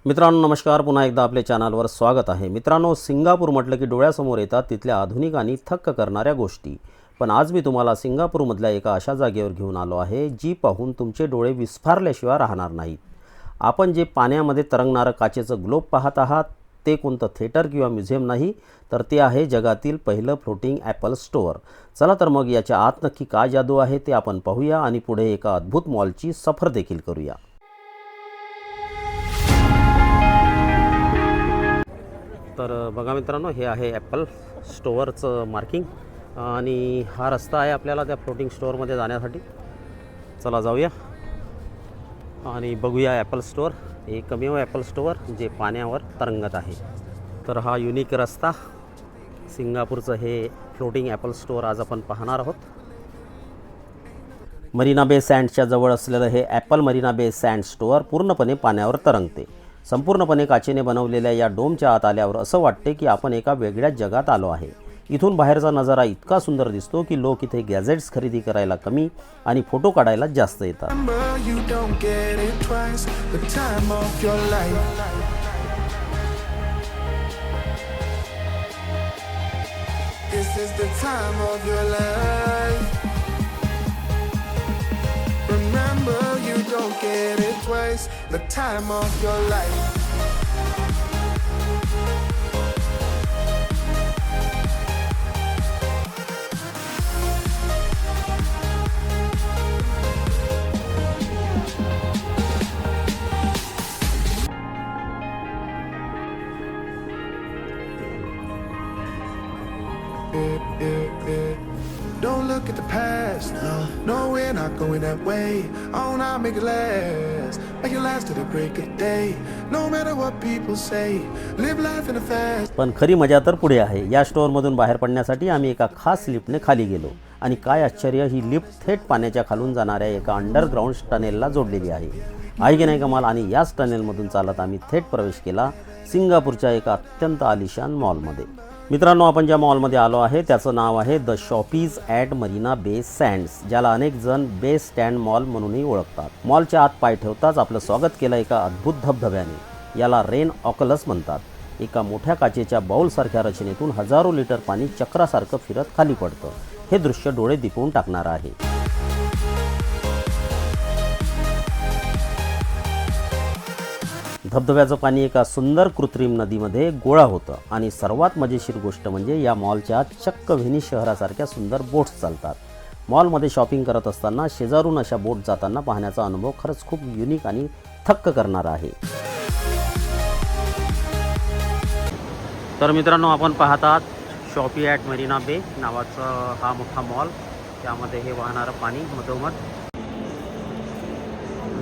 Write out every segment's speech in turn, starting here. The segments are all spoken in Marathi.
मित्रांनो नमस्कार, पुन्हा एकदा आपल्या चॅनलवर स्वागत आहे। मित्रांनो, सिंगापूर म्हटलं की डोळ्यासमोर येतात तिथल्या आधुनिक आणि थक्क करणाऱ्या गोष्टी। पण आज मी तुम्हाला सिंगापूरमधल्या एका अशा जागेवर घेऊन आलो आहे जी पाहून तुमचे डोळे विस्फारल्याशिवाय राहणार नाहीत। आपण जे पाण्यामध्ये तरंगणारं काचेचं ग्लोब पाहत आहात ते कोणतं थिएटर किंवा म्युझियम नाही, तर ते आहे जगातील पहिलं फ्लोटिंग ॲपल स्टोअर। चला तर मग याच्या आत नक्की काय जादू आहे ते आपण पाहूया आणि पुढे एका अद्भुत मॉलची सफर देखील करूया। तर बघा मित्रांनो, हे आहे ॲपल स्टोअरचं मार्किंग आणि हा रस्ता आहे आपल्याला त्या फ्लोटिंग स्टोअरमध्ये जाण्यासाठी। चला जाऊया आणि बघूया ॲपल स्टोअर, एकमेव ॲपल स्टोअर जे पाण्यावर तरंगत आहे। तर हा युनिक रस्ता, सिंगापूरचं हे फ्लोटिंग ॲपल स्टोअर आज आपण पाहणार आहोत। मरीना बे सँड्सच्या जवळ असलेलं हे ॲपल मरीना बे सँड्स स्टोअर पूर्णपणे पाण्यावर तरंगते। संपूर्णपणे काचेने बनवलेल्या या डोमच्या आत आल्यावर असं वाटते की आपण एका वेगळ्या जगात आलो आहे। इथून बाहेरचा नजारा इतका सुंदर दिसतो की लोक इथे गॅजेट्स खरेदी करायला कमी आणि फोटो काढायला जास्त येतात। Don't get it twice, the time of your life. Don't look at the past, no, we're not going that way. Oh, now make it last to the break of day. No matter what people say, live life in a fast. पण खरी मजा तर पुढे आहे। या स्टोअरमधून बाहेर पडण्यासाठी आम्ही एका खास लिफ्टने खाली गेलो आणि काय आश्चर्य, ही लिफ्ट थेट पाण्याच्या खालून जाणाऱ्या एका अंडरग्राऊंड टनेलला जोडलेली आहे की नाही कमाल। आणि याच टनेलमधून चालत आम्ही थेट प्रवेश केला सिंगापूरच्या एका अत्यंत आलिशान मॉलमध्ये। मित्रांनो, आपण ज्या मॉलमध्ये आलो आहे त्याचं नाव आहे द शॉपीज ॲट मरीना बे सँड्स, ज्याला अनेक जण बे स्टँड मॉल म्हणूनही ओळखतात। मॉलच्या आत पाय ठेवताच आपलं स्वागत केलं एका अद्भुत धबधब्याने। याला रेन ऑकलस म्हणतात। एका मोठ्या काचेच्या बाउलसारख्या रचनेतून हजारो लिटर पाणी चक्रासारखं फिरत खाली पडतं। हे दृश्य डोळे दिपवून टाकणारं आहे। धबधब्याचं पाणी एका सुंदर कृत्रिम नदीमध्ये गोळा होतं आणि सर्वात मजेशीर गोष्ट म्हणजे या मॉलच्या चक्क व्हेनिस शहरासारख्या सुंदर बोट्स चालतात। मॉलमध्ये शॉपिंग करत असताना शेजारून अशा बोट जाताना पाहण्याचा अनुभव खरंच खूप युनिक आणि थक्क करणारा आहे। तर मित्रांनो, आपण पाहतात शॉपी ॲट मरीना बे नावाचा हा मोठा मॉल, त्यामध्ये हे वाहणारं पाणी मधोमध।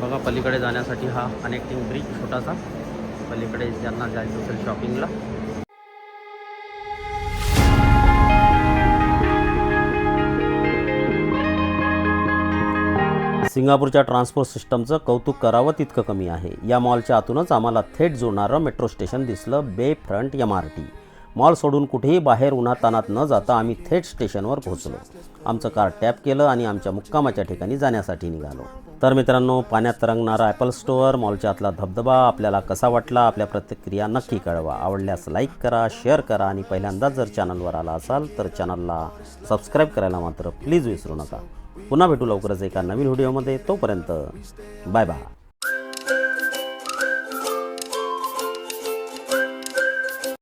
बघा, पलीकडे जाण्यासाठी हा कनेक्टिंग ब्रिज छोटासा, पलीकडे ज्यांना जायचं असेल शॉपिंगला। सिंगापूरच्या ट्रान्सपोर्ट सिस्टमचं कौतुक करावं तितकं कमी आहे। या मॉलच्या आतूनच आम्हाला थेट जोडणारं मेट्रो स्टेशन दिसलं, बे फ्रंट MRT। मॉल सोडून कुठेही बाहेर उन्हातानात न जाता आम्ही थेट स्टेशनवर पोहोचलो। आमचं कार टॅप केलं आणि आमच्या मुक्कामाच्या ठिकाणी जाण्यासाठी निघालो। तर मित्रांनो, पाण्यात तरंगणारा ॲपल स्टोअर, मॉलच्या आतला धबधबा आपल्याला कसा वाटला? आपल्या प्रतिक्रिया नक्की कळवा। आवडल्यास लाईक करा, शेअर करा आणि पहिल्यांदाच जर चॅनलवर आला असाल तर चॅनलला सबस्क्राईब करायला मात्र प्लीज विसरू नका। पुन्हा भेटू लवकरच एका नवीन व्हिडिओमध्ये। तोपर्यंत बाय बाय।